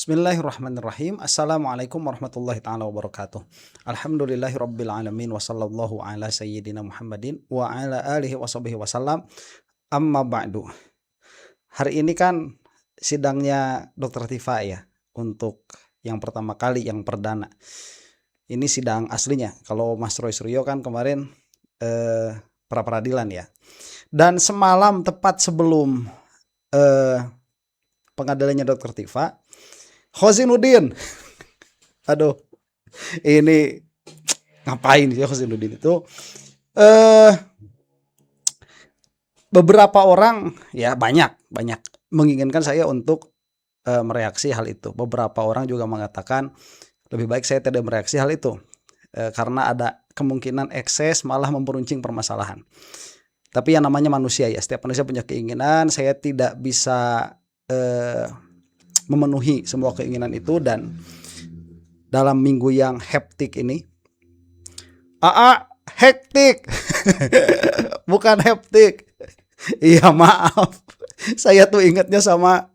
Bismillahirrahmanirrahim. Assalamualaikum warahmatullahi taala wabarakatuh. Alhamdulillahirabbil alamin wa sallallahu ala sayyidina Muhammadin wa ala alihi washabihi wasallam. Amma ba'du. Hari ini kan sidangnya Dr. Tifa ya, untuk yang pertama kali, yang perdana. Ini sidang aslinya. Kalau Mas Roy Suryo kan kemarin pra peradilan ya. Dan semalam tepat sebelum pengadilannya Dr. Tifa, Khozinuddin, aduh, ini ngapain sih Khozinuddin itu? Beberapa orang ya banyak menginginkan saya untuk mereaksi hal itu. Beberapa orang juga mengatakan lebih baik saya tidak mereaksi hal itu karena ada kemungkinan ekses malah memperuncing permasalahan. Tapi yang namanya manusia ya, setiap manusia punya keinginan. Saya tidak bisa memenuhi semua keinginan itu, dan dalam minggu yang hektik ini, hektik bukan heptik. Iya maaf, saya tuh ingatnya sama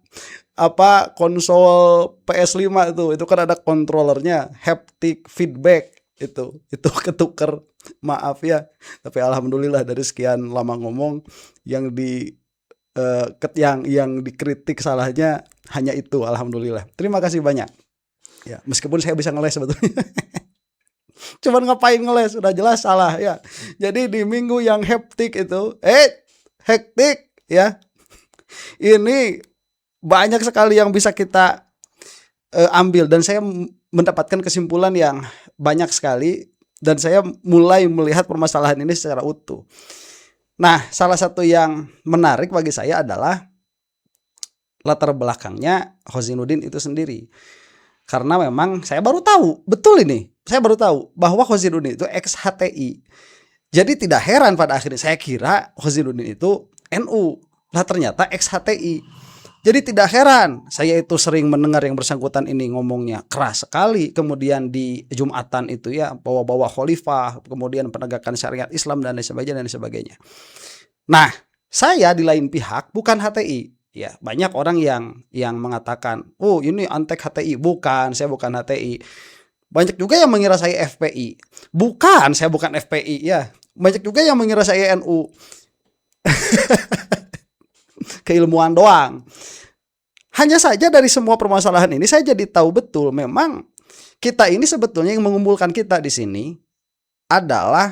konsol PS5 itu kan ada kontrolernya, haptic feedback itu ketuker, maaf ya. Tapi alhamdulillah dari sekian lama ngomong yang yang dikritik salahnya hanya itu, alhamdulillah. Terima kasih banyak. Ya, meskipun saya bisa ngeles sebetulnya. Cuman ngapain ngeles, udah jelas salah ya. Jadi di minggu yang hektik itu, hektik ya. Ini banyak sekali yang bisa kita ambil, dan saya mendapatkan kesimpulan yang banyak sekali, dan saya mulai melihat permasalahan ini secara utuh. Nah, salah satu yang menarik bagi saya adalah latar belakangnya Khozinuddin itu sendiri. Karena memang saya baru tahu, betul ini, saya baru tahu bahwa Khozinuddin itu ex-HTI. Jadi tidak heran pada akhirnya saya kira Khozinuddin itu NU. Lah ternyata ex-HTI. Jadi tidak heran saya itu sering mendengar yang bersangkutan ini ngomongnya keras sekali. Kemudian di Jumatan itu ya, bawa-bawa khalifah, kemudian penegakan syariat Islam dan lain sebagainya. Nah, saya di lain pihak bukan HTI. Ya, banyak orang yang mengatakan, "Oh, ini antek HTI." Bukan, saya bukan HTI. Banyak juga yang mengira saya FPI. Bukan, saya bukan FPI ya. Banyak juga yang mengira saya NU. Keilmuan doang. Hanya saja dari semua permasalahan ini saya jadi tahu betul memang kita ini sebetulnya yang mengumpulkan kita di sini adalah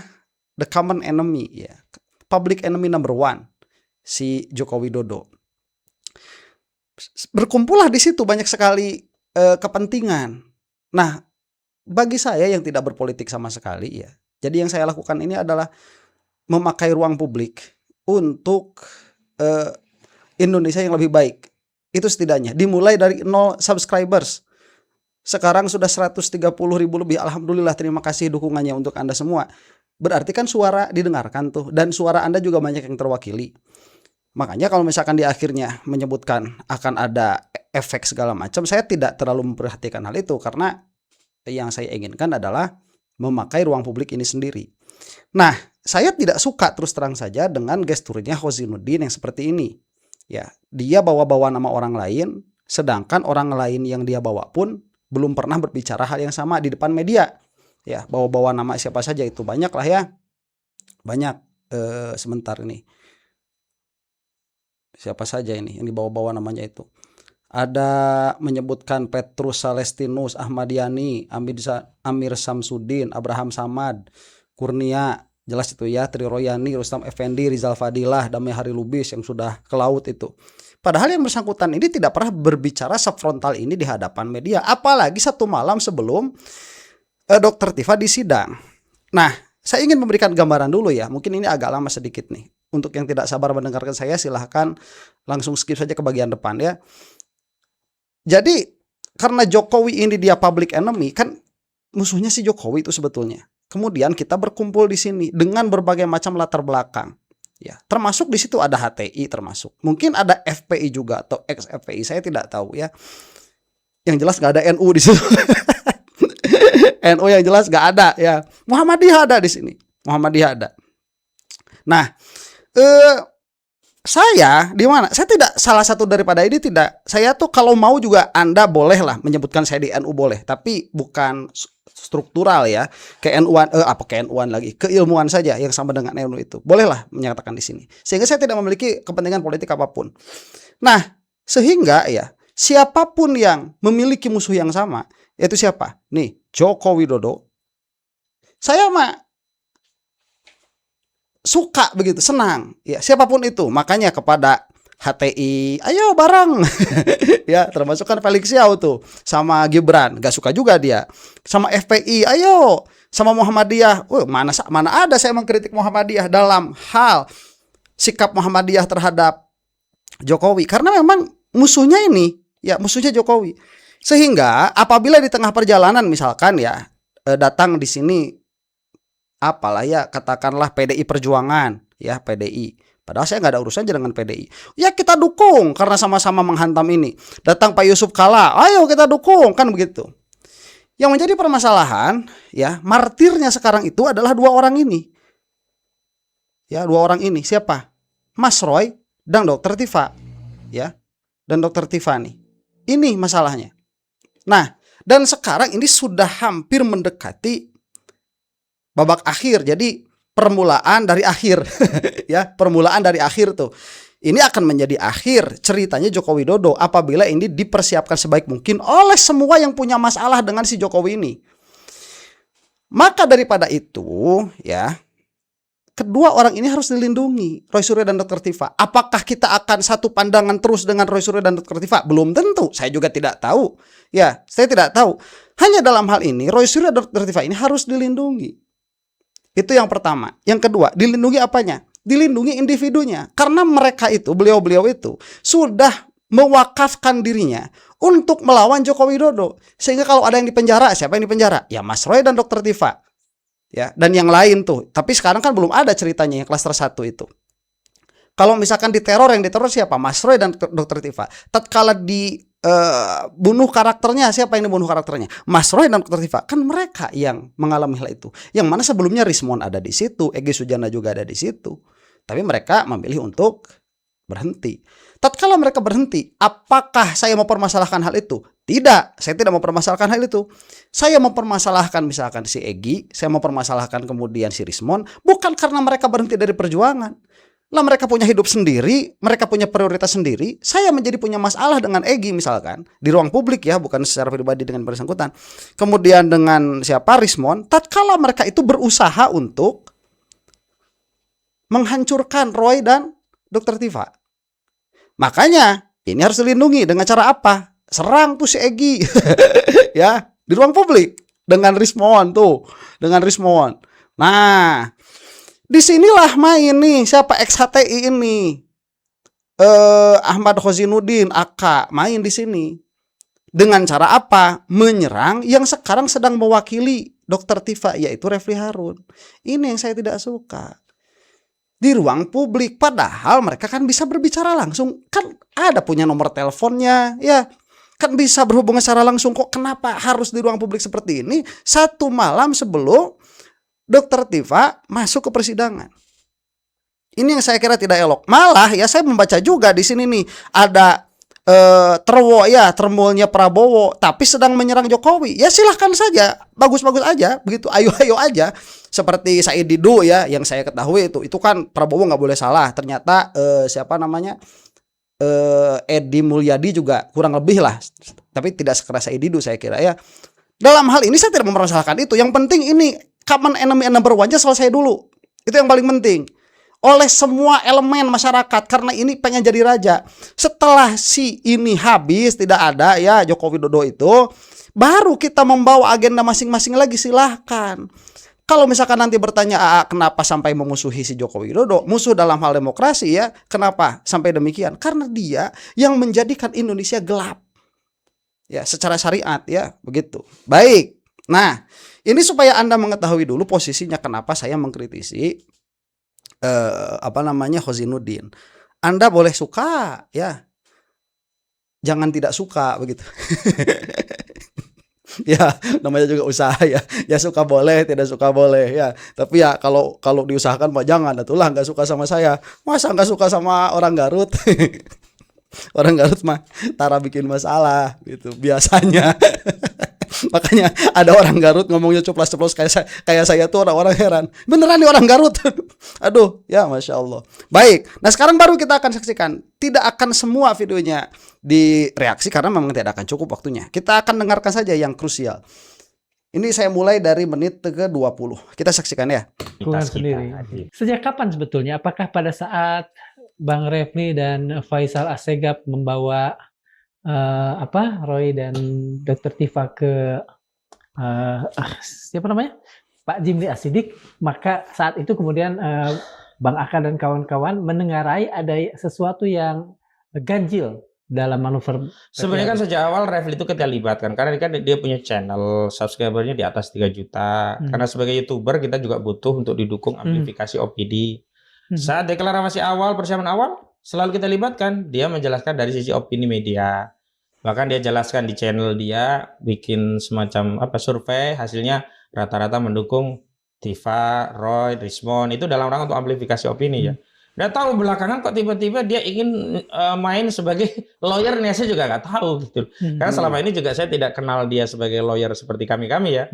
the common enemy ya. Public enemy number one, si Joko Widodo. Berkumpullah di situ banyak sekali kepentingan. Nah, bagi saya yang tidak berpolitik sama sekali ya. Jadi yang saya lakukan ini adalah memakai ruang publik untuk Indonesia yang lebih baik. Itu setidaknya dimulai dari 0 subscribers. Sekarang sudah 130.000 lebih. Alhamdulillah, terima kasih dukungannya untuk Anda semua. Berarti kan suara didengarkan tuh, dan suara Anda juga banyak yang terwakili. Makanya kalau misalkan di akhirnya menyebutkan akan ada efek segala macam, saya tidak terlalu memperhatikan hal itu, karena yang saya inginkan adalah memakai ruang publik ini sendiri. Nah, saya tidak suka terus terang saja dengan gesturnya Khozinuddin yang seperti ini. Ya, dia bawa-bawa nama orang lain, sedangkan orang lain yang dia bawa pun belum pernah berbicara hal yang sama di depan media. Ya, bawa-bawa nama siapa saja itu banyak lah ya. Banyak. Sebentar ini. Siapa saja ini yang dibawa-bawa namanya itu? Ada menyebutkan Petrus Salestinus, Ahmad Yani, Amir Samsudin, Abraham Samad, Kurnia, jelas itu ya, Tri Royani, Rustam Effendi, Rizal Fadilah, Damai Hari Lubis yang sudah ke laut itu. Padahal yang bersangkutan ini tidak pernah berbicara sefrontal ini di hadapan media, apalagi satu malam sebelum Dr. Tifa di sidang. Nah, saya ingin memberikan gambaran dulu ya, mungkin ini agak lama sedikit nih. Untuk yang tidak sabar mendengarkan saya, silahkan langsung skip saja ke bagian depan ya. Jadi karena Jokowi ini dia public enemy, kan musuhnya si Jokowi itu sebetulnya. Kemudian kita berkumpul di sini dengan berbagai macam latar belakang. Ya, termasuk di situ ada HTI termasuk. Mungkin ada FPI juga atau ex FPI, saya tidak tahu ya. Yang jelas nggak ada NU di situ. NU yang jelas nggak ada ya. Muhammadiyah ada di sini. Muhammadiyah ada. Nah, Saya di mana? Saya tidak salah satu daripada ini, tidak. Saya tuh kalau mau juga Anda boleh lah menyebutkan saya di NU boleh, tapi bukan struktural ya. KNU-an apa KNU-an lagi? Keilmuan saja yang sama dengan NU itu. Bolehlah menyatakan di sini. Sehingga saya tidak memiliki kepentingan politik apapun. Nah, sehingga ya siapapun yang memiliki musuh yang sama, yaitu siapa? Nih, Joko Widodo. Saya mah suka begitu, senang ya, siapapun itu. Makanya kepada HTI ayo bareng ya, termasuk kan Felix Xiao tuh sama Gibran, gak suka juga dia. Sama FPI ayo, sama Muhammadiyah, mana ada saya mengkritik Muhammadiyah dalam hal sikap Muhammadiyah terhadap Jokowi, karena memang musuhnya ini ya, musuhnya Jokowi. Sehingga apabila di tengah perjalanan misalkan ya datang di sini apalah ya, katakanlah PDI Perjuangan ya, PDI, padahal saya nggak ada urusan dengan PDI, ya kita dukung karena sama-sama menghantam ini. Datang Pak Yusuf Kala, ayo kita dukung, kan begitu. Yang menjadi permasalahan ya, martirnya sekarang itu adalah dua orang ini ya, dua orang ini siapa? Mas Roy dan Dokter Tifa ya, dan Dokter Tiffany. Ini masalahnya. Nah, dan sekarang ini sudah hampir mendekati babak akhir, jadi permulaan dari akhir ya, permulaan dari akhir tuh. Ini akan menjadi akhir ceritanya Joko Widodo apabila ini dipersiapkan sebaik mungkin oleh semua yang punya masalah dengan si Jokowi ini. Maka daripada itu ya, kedua orang ini harus dilindungi, Roy Suryo dan Dr. Tifa. Apakah kita akan satu pandangan terus dengan Roy Suryo dan Dr. Tifa? Belum tentu, saya juga tidak tahu. Ya, saya tidak tahu. Hanya dalam hal ini Roy Suryo dan Dr. Tifa ini harus dilindungi. Itu yang pertama. Yang kedua, dilindungi apanya? Dilindungi individunya. Karena mereka itu, beliau-beliau itu sudah mewakafkan dirinya untuk melawan Joko Widodo. Sehingga kalau ada yang dipenjara, siapa yang dipenjara? Ya Mas Roy dan Dr. Tifa. Ya, dan yang lain tuh. Tapi sekarang kan belum ada ceritanya yang klaster 1 itu. Kalau misalkan diteror, yang diteror siapa? Mas Roy dan Dr. Tifa. Tatkala bunuh karakternya, siapa yang dibunuh karakternya? Mas Roy dan Dr. Tifa. Kan mereka yang mengalami hal itu. Yang mana sebelumnya Rismon ada di situ, Egy Sujana juga ada di situ. Tapi mereka memilih untuk berhenti. Tatkala mereka berhenti, apakah saya mau permasalahkan hal itu? Tidak, saya tidak mau permasalahkan hal itu. Saya mau permasalahkan misalkan si Egy, saya mau permasalahkan kemudian si Rismon, bukan karena mereka berhenti dari perjuangan. Lah mereka punya hidup sendiri, mereka punya prioritas sendiri. Saya menjadi punya masalah dengan Egy misalkan di ruang publik ya, bukan secara pribadi dengan bersangkutan. Kemudian dengan siapa? Rismon. Tatkala mereka itu berusaha untuk menghancurkan Roy dan Dr. Tifa. Makanya ini harus dilindungi dengan cara apa? Serang tuh si Egy ya, di ruang publik dengan Rismon tuh, dengan Rismon. Nah, disinilah main nih siapa XHTI ini, Ahmad Khozinuddin AK main di sini. Dengan cara apa? Menyerang yang sekarang sedang mewakili Dr. Tifa, yaitu Refli Harun. Ini yang saya tidak suka. Di ruang publik, padahal mereka kan bisa berbicara langsung, kan ada punya nomor teleponnya ya, kan bisa berhubungan secara langsung. Kok kenapa harus di ruang publik seperti ini satu malam sebelum Dr. Tifa masuk ke persidangan? Ini yang saya kira tidak elok. Malah ya saya membaca juga di sini nih ada termolnya Prabowo tapi sedang menyerang Jokowi. Ya silahkan saja, bagus-bagus aja begitu, ayo-ayo aja. Seperti Said Didu ya, yang saya ketahui itu kan Prabowo nggak boleh salah. Ternyata siapa namanya, Edi Mulyadi juga kurang lebih lah, tapi tidak sekeras Said Didu saya kira ya. Dalam hal ini saya tidak mempermasalahkan itu. Yang penting ini common enemy number one-nya selesai dulu. Itu yang paling penting oleh semua elemen masyarakat, karena ini pengen jadi raja. Setelah si ini habis, tidak ada ya Joko Widodo itu, baru kita membawa agenda masing-masing lagi, silahkan. Kalau misalkan nanti bertanya kenapa sampai memusuhi si Joko Widodo, musuh dalam hal demokrasi ya, kenapa sampai demikian? Karena dia yang menjadikan Indonesia gelap ya secara syariat ya, begitu. Baik. Nah, ini supaya Anda mengetahui dulu posisinya kenapa saya mengkritisi Khozinuddin. Anda boleh suka ya, jangan tidak suka begitu. Ya, namanya juga usaha ya. Ya suka boleh, tidak suka boleh ya. Tapi ya kalau kalau diusahakan mah jangan. Itulah nggak suka sama saya. Masa nggak suka sama orang Garut? Orang Garut mah tara bikin masalah gitu biasanya. Makanya ada orang Garut ngomongnya ceplos-ceplos kayak saya tuh orang-orang heran. Beneran nih orang Garut. Aduh, ya Masya Allah. Baik, nah sekarang baru kita akan saksikan. Tidak akan semua videonya direaksi karena memang tidak akan cukup waktunya. Kita akan dengarkan saja yang krusial. Ini saya mulai dari menit ke-20. Kita saksikan ya. Sendiri. Sejak kapan sebetulnya? Apakah pada saat Bang Refli dan Faisal Assegaf membawa Roy dan Dr. Tifa ke siapa namanya? Pak Jimli Asidik, maka saat itu kemudian Bang Aka dan kawan-kawan mendengarai ada sesuatu yang ganjil dalam manuver. Sebenarnya kan sejak awal Refli itu kita libatkan karena kan dia punya channel subscribernya di atas 3 juta. Karena sebagai YouTuber kita juga butuh untuk didukung amplifikasi opini. Saat deklarasi awal, persiapan awal selalu kita libatkan. Dia menjelaskan dari sisi opini media. Bahkan dia jelaskan di channel dia bikin semacam survei, hasilnya rata-rata mendukung Tifa, Roy, Rismon. Itu dalam rangka untuk amplifikasi opini ya. Nggak tahu belakangan kok tiba-tiba dia ingin main sebagai lawyernya, saya juga nggak tahu gitu. Karena selama ini juga saya tidak kenal dia sebagai lawyer seperti kami-kami ya.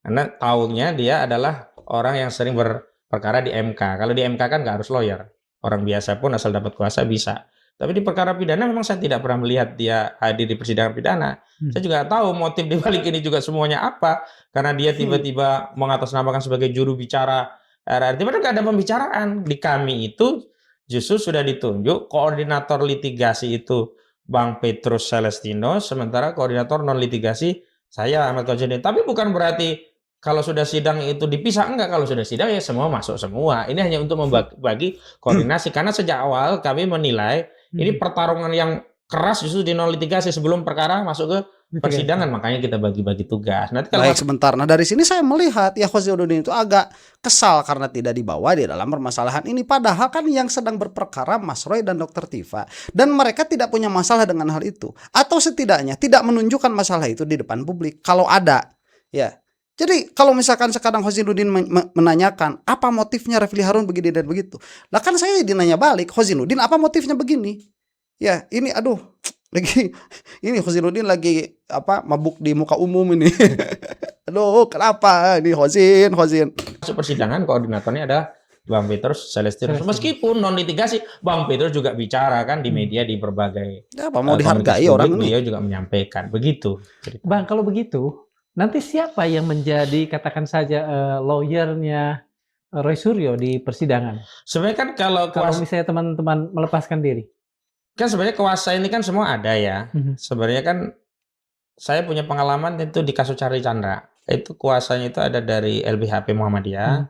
Karena taunya dia adalah orang yang sering berperkara di MK. Kalau di MK kan nggak harus lawyer. Orang biasa pun asal dapat kuasa bisa. Tapi di perkara pidana memang saya tidak pernah melihat dia hadir di persidangan pidana. Saya juga tahu motif di balik ini juga semuanya apa. Karena dia tiba-tiba mengatasnamakan sebagai juru bicara RRT. Padahal nggak ada pembicaraan. Di kami itu justru sudah ditunjuk koordinator litigasi itu Bang Petrus Celestino. Sementara koordinator non-litigasi saya Ahmad Khojudin. Tapi bukan berarti kalau sudah sidang itu dipisah. Enggak, kalau sudah sidang ya semua masuk semua. Ini hanya untuk membagi koordinasi. Karena sejak awal kami menilai ini pertarungan yang keras justru di non litigasi sebelum perkara masuk ke persidangan, makanya kita bagi-bagi tugas. Nanti kalau baik sebentar. Nah dari sini saya melihat ya Khozidudin itu agak kesal karena tidak dibawa di dalam permasalahan ini. Padahal kan yang sedang berperkara Mas Roy dan Dr. Tifa, dan mereka tidak punya masalah dengan hal itu, atau setidaknya tidak menunjukkan masalah itu di depan publik. Kalau ada, ya. Jadi kalau misalkan sekarang Khozidudin menanyakan apa motifnya Refli Harun begini dan begitu, lah kan saya dinanya balik, Khozidudin apa motifnya begini? Ya ini aduh lagi ini Khozidudin lagi mabuk di muka umum ini. Aduh kenapa ini Khozin masuk persidangan koordinatornya ada Bang Petrus Celestino. Meskipun non litigasi Bang Petrus juga bicara kan di media di berbagai apa mau dihargai orang ini. Beliau juga menyampaikan begitu. Bang kalau begitu nanti siapa yang menjadi katakan saja lawyernya Roy Suryo di persidangan? Sebenarnya kan kalau misalnya teman-teman melepaskan diri. Kan sebenarnya kuasa ini kan semua ada ya. Sebenarnya kan saya punya pengalaman itu di kasus Charlie Chandra. Itu kuasanya itu ada dari LBHP Muhammadiyah,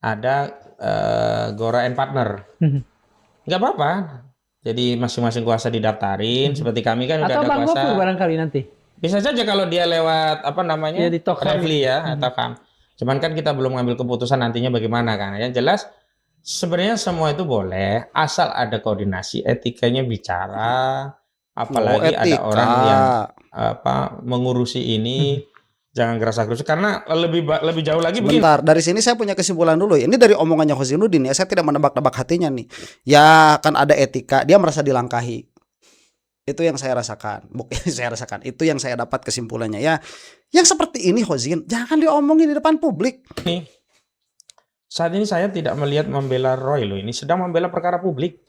ada Gora and Partner. Nggak apa-apa. Jadi masing-masing kuasa didaftarin. Seperti kami kan udah ada kuasa. Atau Bang Gofur barangkali nanti. Bisa saja kalau dia lewat Refli ya atau KAM. Cuman kan kita belum ngambil keputusan nantinya bagaimana kan. Yang jelas sebenarnya semua itu boleh asal ada koordinasi, etikanya bicara. Apalagi ada orang yang mengurusi ini. Jangan gerasa-gerusu karena lebih jauh lagi. Sebentar, dari sini saya punya kesimpulan dulu ya. Ini dari omongannya Khozidudin ya. Saya tidak menebak-nebak hatinya nih. Ya kan ada etika, dia merasa dilangkahi. Itu yang saya rasakan. Itu yang saya dapat kesimpulannya ya. Yang seperti ini Khozin, jangan diomongin di depan publik. Nih, saat ini saya tidak melihat membela Roy loh. Ini sedang membela perkara publik.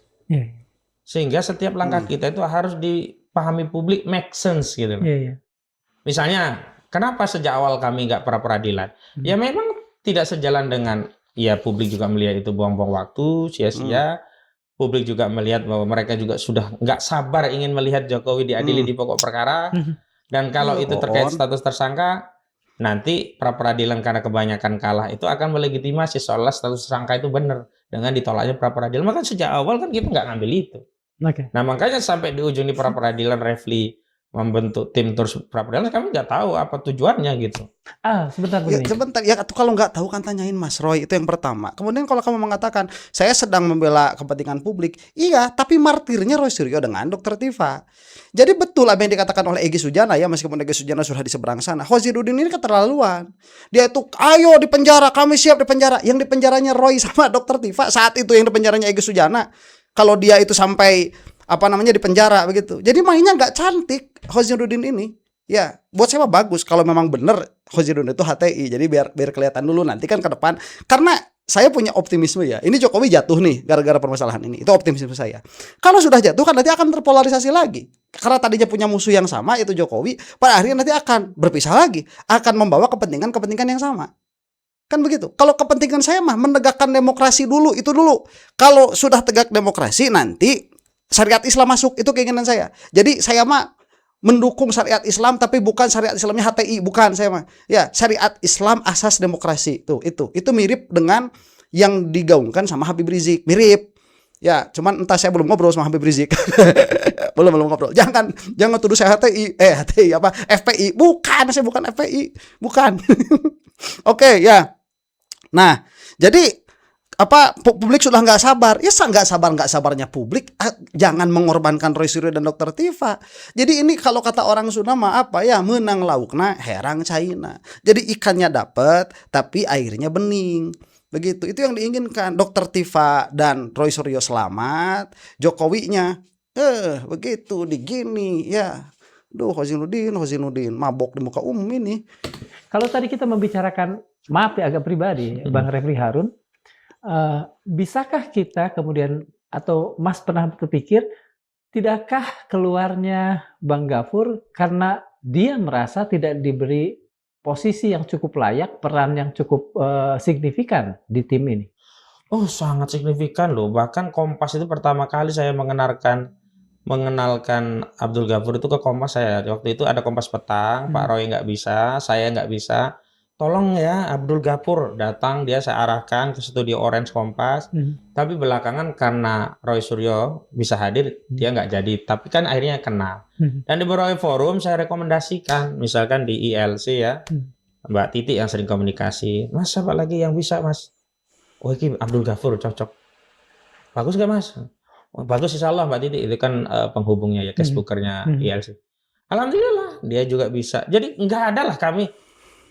Sehingga setiap langkah kita itu harus dipahami publik, make sense gitu. Misalnya, kenapa sejak awal kami nggak pra-peradilan? Ya memang tidak sejalan dengan, ya publik juga melihat itu buang-buang waktu, sia-sia. Publik juga melihat bahwa mereka juga sudah nggak sabar ingin melihat Jokowi diadili di pokok perkara. Dan kalau itu terkait status tersangka, nanti pra-peradilan karena kebanyakan kalah itu akan melegitimasi seolah status tersangka itu benar dengan ditolaknya pra-peradilan. Maka sejak awal kan kita nggak ngambil itu. Nah makanya sampai di ujung di pra-peradilan Refli membentuk tim terus pra-peradilan, kami nggak tahu apa tujuannya gitu. Sebentar Ya, begini. sebentar ya, tuh kalau nggak tahu kan tanyain Mas Roy, itu yang pertama. Kemudian kalau kamu mengatakan saya sedang membela kepentingan publik, iya, tapi martirnya Roy Suryo dengan Dr. Tifa. Jadi betul apa yang dikatakan oleh Egy Sujana ya, meskipun Egy Sujana sudah di seberang sana. Khozirudin ini keterlaluan. Dia itu ayo di penjara, kami siap di penjara. Yang di penjaranya Roy sama Dr. Tifa saat itu, yang di penjaranya Egy Sujana. Kalau dia itu sampai di penjara begitu. Jadi mainnya nggak cantik Khozirudin ini. Ya, buat saya mah bagus kalau memang benar Khozirudin itu HTI. Jadi biar kelihatan dulu nanti kan ke depan. Karena saya punya optimisme ya. Ini Jokowi jatuh nih gara-gara permasalahan ini. Itu optimisme saya. Kalau sudah jatuh kan nanti akan terpolarisasi lagi. Karena tadinya punya musuh yang sama, itu Jokowi, pada akhirnya nanti akan berpisah lagi. Akan membawa kepentingan yang sama. Kan begitu. Kalau kepentingan saya mah menegakkan demokrasi dulu, itu dulu. Kalau sudah tegak demokrasi nanti syariat Islam masuk, itu keinginan saya. Jadi saya mah mendukung syariat Islam, tapi bukan syariat Islamnya HTI, bukan saya mah. Ya, syariat Islam asas demokrasi. Itu mirip dengan yang digaungkan sama Habib Rizik, mirip. Ya, cuman entah saya belum ngobrol sama Habib Rizik. belum ngobrol. Jangan tuduh saya HTI, FPI. Bukan, saya bukan FPI. Bukan. Oke, ya. Nah, jadi publik sudah nggak sabar. Ya nggak sabarnya publik. Jangan mengorbankan Roy Suryo dan Dr. Tifa. Jadi ini kalau kata orang Sunda mah menang laukna herang caina. Jadi ikannya dapat tapi airnya bening. Begitu. Itu yang diinginkan. Dr. Tifa dan Roy Suryo selamat, Jokowinya begitu digini ya. Duh, Khozirudin mabok di muka umum ini. Kalau tadi kita membicarakan, maaf ya agak pribadi, Bang Refli Harun, bisakah kita kemudian, atau Mas pernah berpikir, tidakkah keluarnya Bang Gafur karena dia merasa tidak diberi posisi yang cukup layak, peran yang cukup signifikan di tim ini? Oh, sangat signifikan loh. Bahkan Kompas itu pertama kali saya mengenalkan Abdul Ghafur itu ke Kompas saya. Waktu itu ada Kompas Petang, Pak Roy nggak bisa, saya nggak bisa. Tolong ya Abdul Ghafur datang, dia saya arahkan ke studio Orange Kompas. Tapi belakangan karena Roy Suryo bisa hadir, dia nggak jadi. Tapi kan akhirnya kenal. Dan di beberapa forum saya rekomendasikan, misalkan di ILC ya, Mbak Titi yang sering komunikasi. Mas, siapa lagi yang bisa, Mas? Oh, ini Abdul Ghafur cocok. Bagus nggak, Mas? Oh, bagus, insya Allah Mbak Titi. Itu kan penghubungnya ya, cashbookernya ILC. Alhamdulillah, dia juga bisa. Jadi nggak ada lah kami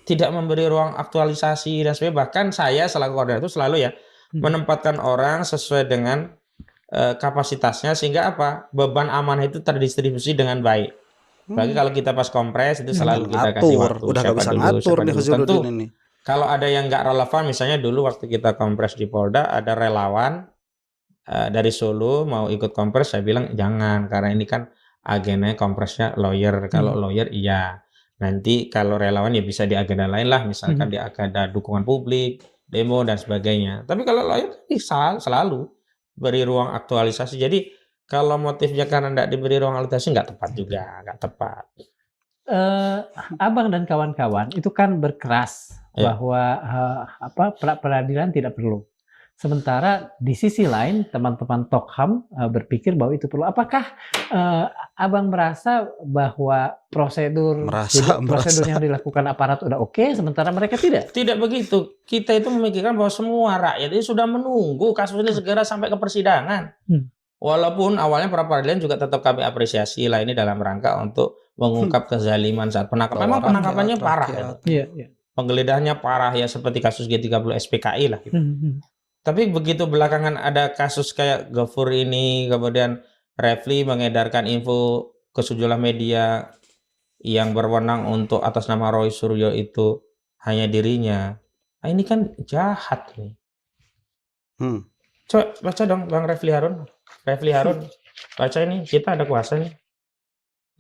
tidak memberi ruang aktualisasi dan sebagainya. Bahkan saya selaku koordinator itu selalu ya menempatkan orang sesuai dengan kapasitasnya, sehingga beban amanah itu terdistribusi dengan baik. Bagi kalau kita pas kompres itu selalu kita kasih waktu. Udah nggak bisa ngatur nih Khozirudin ini. Kalau ada yang nggak relevan, misalnya dulu waktu kita kompres di Polda ada relawan dari Solo mau ikut kompres, saya bilang jangan, karena ini kan agennya kompresnya lawyer. Kalau lawyer iya. Nanti kalau relawan ya bisa di agenda lain lah, misalkan di agenda dukungan publik, demo dan sebagainya. Tapi kalau lawyer selalu beri ruang aktualisasi. Jadi kalau motifnya karena tidak diberi ruang aktualisasi nggak tepat juga, nggak tepat. Abang dan kawan-kawan itu kan berkeras bahwa peradilan tidak perlu. Sementara di sisi lain teman-teman Tokham berpikir bahwa itu perlu. Apakah Abang merasa bahwa prosedur yang dilakukan aparat udah oke, sementara mereka tidak? Tidak begitu. Kita itu memikirkan bahwa semua rakyat ini sudah menunggu kasus ini segera sampai ke persidangan. Walaupun awalnya pra peradilan juga tetap kami apresiasi lah, ini dalam rangka untuk mengungkap kezaliman saat penangkapan. Memang penangkapannya parah ya. Penggeledahannya parah ya, seperti kasus G30 SPKI lah gitu. Tapi begitu belakangan ada kasus kayak Ghafur ini, kemudian Refli mengedarkan info ke sejumlah media yang berwenang untuk atas nama Roy Suryo itu hanya dirinya. Nah, ini kan jahat nih. Coba baca dong Bang Refli Harun. Refli Harun, baca ini, kita ada kuasa nih.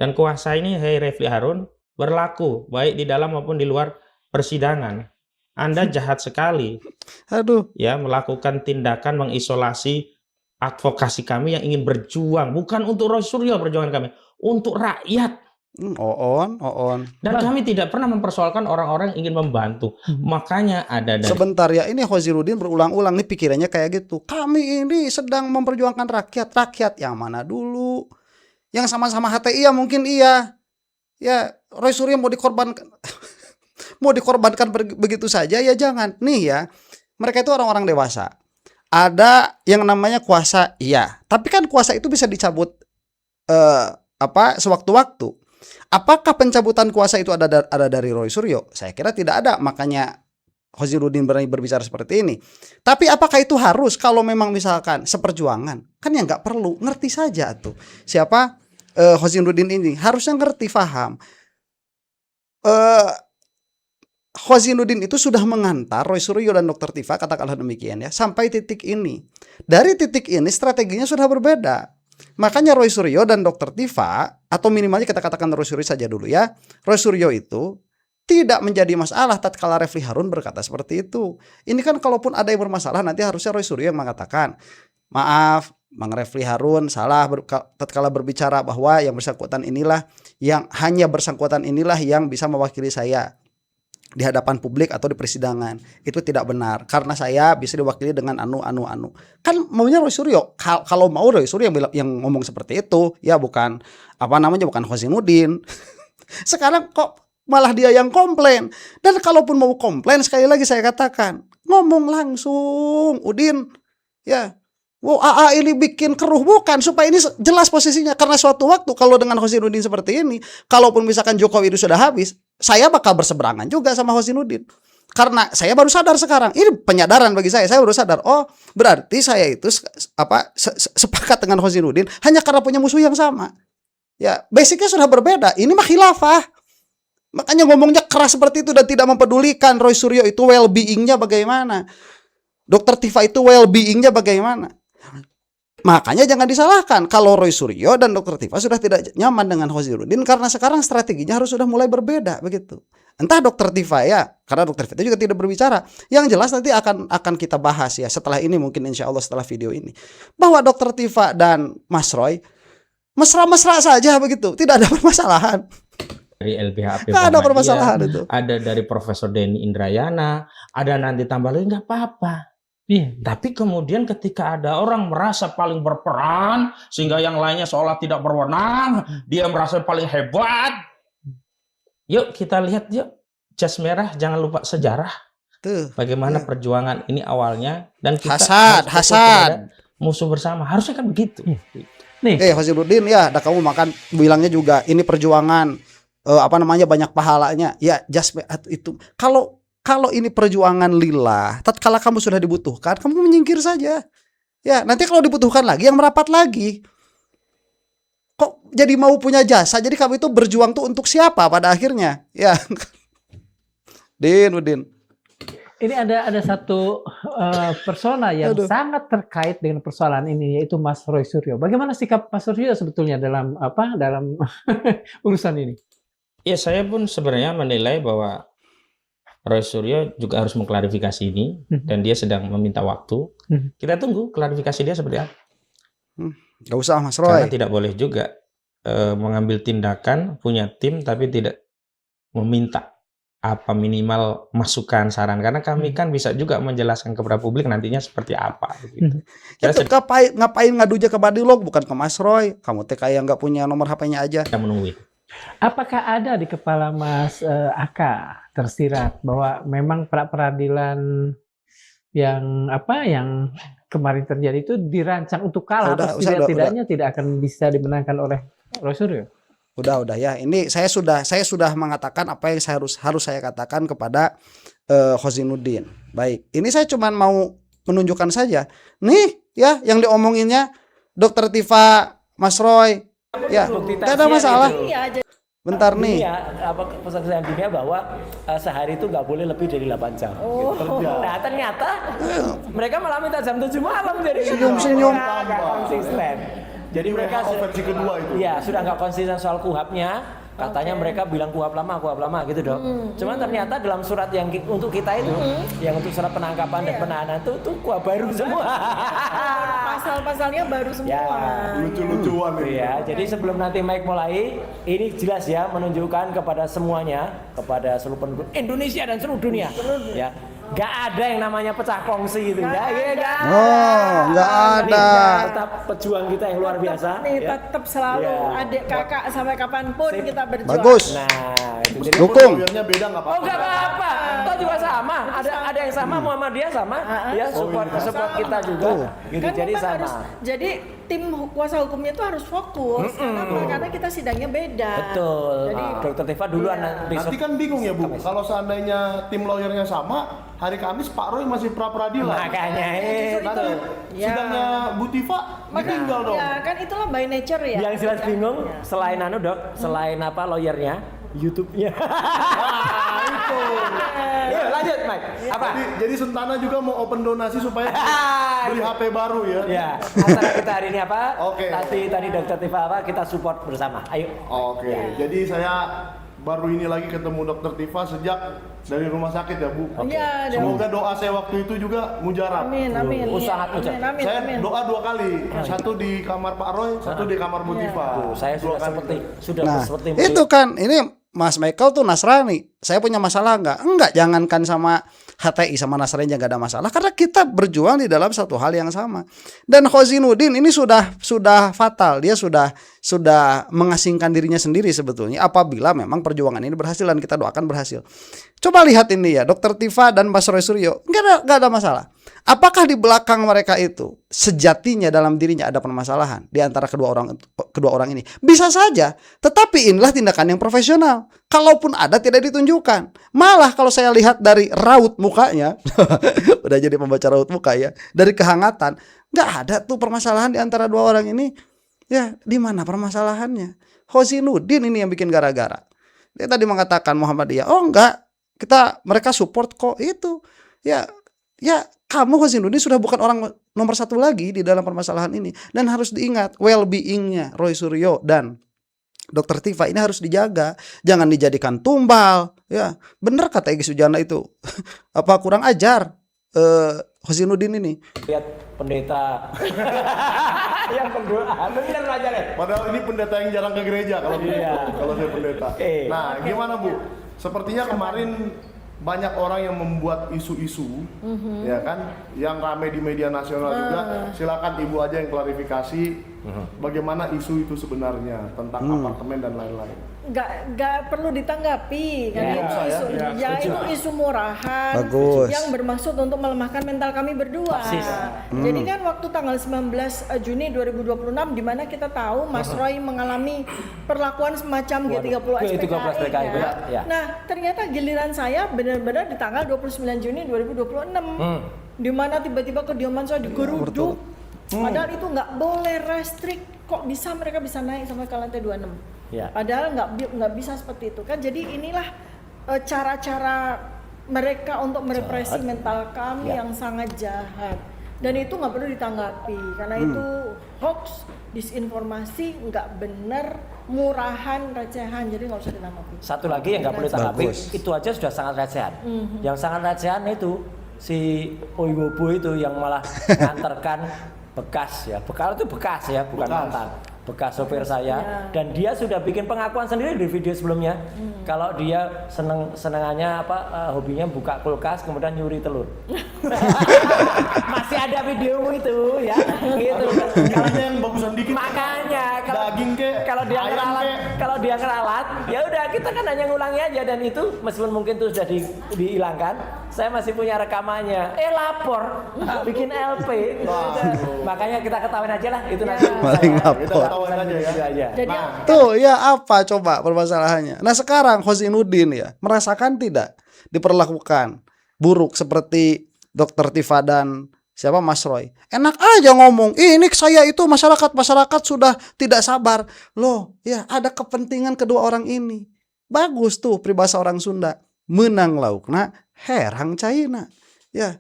Dan kuasa ini, hei Refli Harun, berlaku baik di dalam maupun di luar persidangan. Anda jahat sekali. Ya, melakukan tindakan mengisolasi advokasi kami yang ingin berjuang, bukan untuk Roy Suryo perjuangan kami, untuk rakyat. Dan kami tidak pernah mempersoalkan orang-orang yang ingin membantu. Makanya ada dari... Sebentar ya, ini Khozirudin berulang-ulang nih pikirannya kayak gitu. Kami ini sedang memperjuangkan rakyat. Rakyat yang mana dulu? Yang sama-sama HTI ya mungkin iya. Ya, Roy Suryo mau dikorbankan mau dikorbankan begitu saja ya jangan. Nih ya, mereka itu orang-orang dewasa. Ada yang namanya kuasa, iya. Tapi kan kuasa itu bisa dicabut sewaktu-waktu. Apakah pencabutan kuasa itu ada dari Roy Suryo? Saya kira tidak ada. Makanya Khozinuddin berani berbicara seperti ini. Tapi apakah itu harus kalau memang misalkan seperjuangan? Kan ya nggak perlu, ngerti saja tuh. Siapa Khozinuddin ini harusnya ngerti, paham. Khozinuddin itu sudah mengantar Roy Suryo dan Dr. Tifa, katakanlah demikian ya, sampai titik ini. Dari titik ini strateginya sudah berbeda. Makanya Roy Suryo dan Dr. Tifa, atau minimalnya kita katakan Roy Suryo saja dulu ya, Roy Suryo itu tidak menjadi masalah tatkala Refli Harun berkata seperti itu. Ini kan kalaupun ada yang bermasalah nanti harusnya Roy Suryo yang mengatakan, maaf Bang Refli Harun salah tatkala berbicara bahwa yang bersangkutan inilah yang bisa mewakili saya di hadapan publik atau di persidangan. Itu tidak benar karena saya bisa diwakili dengan anu. Kan maunya Roy Suryo. Kalau mau Roy Suryo yang ngomong seperti itu, ya bukan bukan Khozinuddin. Sekarang kok malah dia yang komplain. Dan kalaupun mau komplain, sekali lagi saya katakan, ngomong langsung, Udin. Ya. Wow, AA ini bikin keruh, bukan, supaya ini jelas posisinya. Karena suatu waktu kalau dengan Khozinuddin seperti ini, kalaupun misalkan Jokowi itu sudah habis, saya bakal berseberangan juga sama Khozinuddin. Karena saya baru sadar sekarang, ini penyadaran bagi saya baru sadar, oh berarti saya itu sepakat dengan Khozinuddin hanya karena punya musuh yang sama. Ya, basicnya sudah berbeda. Ini mah khilafah. Makanya ngomongnya keras seperti itu dan tidak mempedulikan Roy Suryo itu well-being-nya bagaimana. Dr. Tifa itu well-being-nya bagaimana. Makanya jangan disalahkan kalau Roy Suryo dan Dr. Tifa sudah tidak nyaman dengan Khozinuddin karena sekarang strateginya harus sudah mulai berbeda begitu. Entah Dr. Tifa ya, karena Dr. Tifa juga tidak berbicara. Yang jelas nanti akan kita bahas ya setelah ini, mungkin insya Allah setelah video ini, bahwa Dr. Tifa dan Mas Roy mesra-mesra saja begitu, tidak ada permasalahan. Dari LBHP nggak ada permasalahan itu. Ada dari Profesor Denny Indrayana, ada nanti tambah lagi, nggak apa-apa. Tapi kemudian ketika ada orang merasa paling berperan sehingga yang lainnya seolah tidak berwenang, dia merasa paling hebat. Yuk kita lihat yuk, jas merah, jangan lupa sejarah. Tuh, bagaimana perjuangan ini awalnya dan kita hasad musuh bersama. Harusnya kan begitu. Nih, Khozinuddin ya, kamu makan bilangnya juga ini perjuangan banyak pahalanya. Ya, jas itu kalau ini perjuangan lillah, tatkala kamu sudah dibutuhkan, kamu menyingkir saja. Ya, nanti kalau dibutuhkan lagi, yang merapat lagi. Kok jadi mau punya jasa? Jadi kamu itu berjuang tuh untuk siapa pada akhirnya? Ya, Udin. Ini ada satu persona yang sangat terkait dengan persoalan ini, yaitu Mas Roy Suryo. Bagaimana sikap Mas Suryo sebetulnya dalam urusan ini? Ya, saya pun sebenarnya menilai bahwa Roy Suryo juga harus mengklarifikasi ini dan dia sedang meminta waktu. Kita tunggu klarifikasi dia seperti apa. Gak usah Mas Roy. Karena tidak boleh juga mengambil tindakan, punya tim tapi tidak meminta apa minimal masukan, saran. Karena kami kan bisa juga menjelaskan kepada publik nantinya seperti apa. Gitu. Ngapain ngadunya ke Badilog bukan ke Mas Roy? Kamu teh kayak nggak punya nomor HP-nya aja. Kita menunggu itu. Apakah ada di kepala Mas Aka tersirat bahwa memang peradilan yang kemarin terjadi itu dirancang untuk kalah atau tidaknya tidak akan bisa dimenangkan oleh Roy Suryo? Udah ya. Ini saya sudah mengatakan apa yang harus saya katakan kepada Khozinuddin. Baik, ini saya cuma mau menunjukkan saja. Nih ya yang diomonginnya Dr. Tifa, Mas Roy. Ya, tidak ada masalah. Bentar nih. Pesan dunia bahwa sehari itu nggak boleh lebih dari 8 jam. Nah ternyata mereka malah minta jam 7 malam jadi senyum. Konsisten. Jadi mereka versi kedua itu. Iya, sudah nggak konsisten soal kuhapnya. Katanya mereka bilang kuhap lama gitu dong. Cuman ternyata dalam surat yang untuk kita itu, yang untuk surat penangkapan dan penahanan itu kuhap baru semua. Pasal-pasalnya baru semua. Ya, lucu-lucuan ya. Jadi sebelum nanti Mike mulai, ini jelas ya menunjukkan kepada semuanya, kepada seluruh penduduk Indonesia dan seluruh dunia, ya Nggak ada yang namanya pecah kongsi gitu ya. Nggak ada. Tetap pejuang kita yang luar biasa. Tetap selalu adik kakak sampai kapanpun kita berjuang. Bagus. Nah, itu jadi Dukung. Lawyernya beda nggak apa-apa. oh nggak apa-apa. Toh juga sama. Ada yang sama Muhammadiyah sama. Ya support kita juga. Gitu Kan jadi memang sama. jadi tim kuasa hukumnya itu harus fokus karena kita sidangnya beda. Betul. Jadi Dokter Tifa duluan Nanti kan bingung ya Bu, kalau seandainya tim lawyernya sama, hari Kamis Pak Roy masih pra-peradilan. makanya Nanti Ya. sidangnya Bu Tifa ditinggal dong. ya kan itulah by nature ya. yang jelas bingung selain Dok, selain apa lawyernya, YouTube-nya. Nah, itu. Yuk lanjut Mike. Apa? Jadi Sentana juga mau open donasi supaya beli HP baru ya. Ya, antara kita hari ini apa? Oke. Tadi Dokter Tifa apa? Kita support bersama. Ayo. Oke, jadi saya baru ini lagi ketemu Dokter Tifa sejak dari rumah sakit ya Bu. Iya, Semoga doa saya waktu itu juga mujarab. Amin. Sangat mujarab. Amin. Saya doa 2 kali, satu di kamar Pak Roy, satu di kamar Bu Tifa. Tuh, saya Dua sudah kali. seperti Nah, seperti itu kan ini Mas Michael tuh Nasrani. Saya punya masalah enggak? Enggak, jangankan sama HTI sama Nasrani aja enggak ada masalah karena kita berjuang di dalam satu hal yang sama. Dan Khozinuddin ini sudah fatal. Dia sudah mengasingkan dirinya sendiri sebetulnya apabila memang perjuangan ini berhasil dan kita doakan berhasil. Coba lihat ini ya, Dokter Tifa dan Mas Roy Suryo. Enggak ada masalah. Apakah di belakang mereka itu sejatinya dalam dirinya ada permasalahan di antara kedua orang ini? Bisa saja, tetapi inilah tindakan yang profesional. Kalaupun ada tidak ditunjukkan. Malah kalau saya lihat dari raut mukanya, udah jadi pembaca raut muka ya, dari kehangatan, nggak ada tuh permasalahan di antara dua orang ini. Ya, di mana permasalahannya? Khozinuddin ini yang bikin gara-gara. Dia tadi mengatakan Muhammadiyah, oh enggak, mereka support kok itu. Ya kamu Khozinuddin sudah bukan orang nomor 1 lagi di dalam permasalahan ini. Dan harus diingat well-being-nya Roy Suryo dan Dokter Tifa ini harus dijaga. Jangan dijadikan tumbal. Ya, bener kata Egy Sujana itu. Apa kurang ajar Khozinuddin ini. lihat pendeta yang berdoa. Bener aja deh. Padahal ini pendeta yang jarang ke gereja kalau kalau saya pendeta. Nah, gimana Bu? Sepertinya kemarin banyak orang yang membuat isu-isu, ya kan, yang ramai di media nasional juga. Silakan Ibu aja yang klarifikasi bagaimana isu itu sebenarnya tentang apartemen dan lain-lain. Nggak perlu ditanggapi karena itu isu itu isu murahan Bagus. yang bermaksud untuk melemahkan mental kami berdua. Jadi kan waktu tanggal 19 Juni 2026 di mana kita tahu Mas Roy mengalami perlakuan semacam G30 SPKI ya. Nah, ternyata giliran saya benar-benar di tanggal 29 Juni 2026 di mana tiba-tiba kediaman saya digeruduk. Padahal itu nggak boleh restrik, kok mereka bisa naik sampai ke lantai 26. Ya. Padahal nggak bisa seperti itu kan. Jadi inilah cara-cara mereka untuk merepresi mental kami yang sangat jahat. Dan itu nggak perlu ditanggapi karena itu hoax, disinformasi, nggak benar, murahan, recehan. Jadi nggak usah ditanggapi. Satu lagi yang nggak boleh tanggapi, Bagus. itu aja sudah sangat recehan. Yang sangat recehan itu si Oiwobo itu yang malah nganterkan bekas ya, bekal itu bekas ya, bukan mantan. Bekas sopir saya dan dia sudah bikin pengakuan sendiri di video sebelumnya kalau dia senengannya hobinya buka kulkas kemudian nyuri telur. Masih ada videomu itu ya gitu. Kalau yang bagusan dikit, Makanya daging kek, kalau dia ayam ngeralat, kek. kalau dia ngeralat, ya udah kita kan hanya ngulangi aja dan itu meskipun mungkin itu sudah dihilangkan, saya masih punya rekamannya. Lapor, bikin LP. Makanya kita ketahuin aja lah itu nanti. Paling kita lapor. ketahuan aja ya. Jadi Tuh ya apa coba permasalahannya. Nah sekarang Khozinuddin ya merasakan tidak diperlakukan buruk seperti Dokter Tifa dan siapa Mas Roy. Enak aja ngomong, ini saya itu masyarakat sudah tidak sabar. Loh ya ada kepentingan kedua orang ini. Bagus tuh peribahasa orang Sunda. Menang laukna herang caina. Ya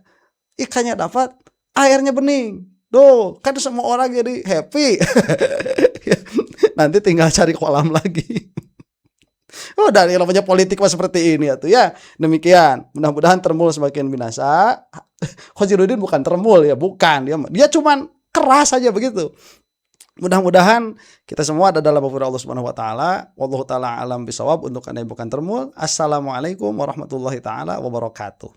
ikannya dapat airnya bening. Duh, kan semua orang jadi happy. Nanti tinggal cari kolam lagi. Oh, dari namanya politik mah seperti ini ya tuh ya. Demikian, mudah-mudahan Termul semakin binasa. Khozinuddin bukan Termul ya, bukan. Dia cuman keras aja begitu. Mudah-mudahan kita semua ada dalam bahwa Allah Subhanahu wa taala. Wallahu taala alam bisawab. Untuk Anda yang bukan Termul, assalamualaikum warahmatullahi taala wabarakatuh.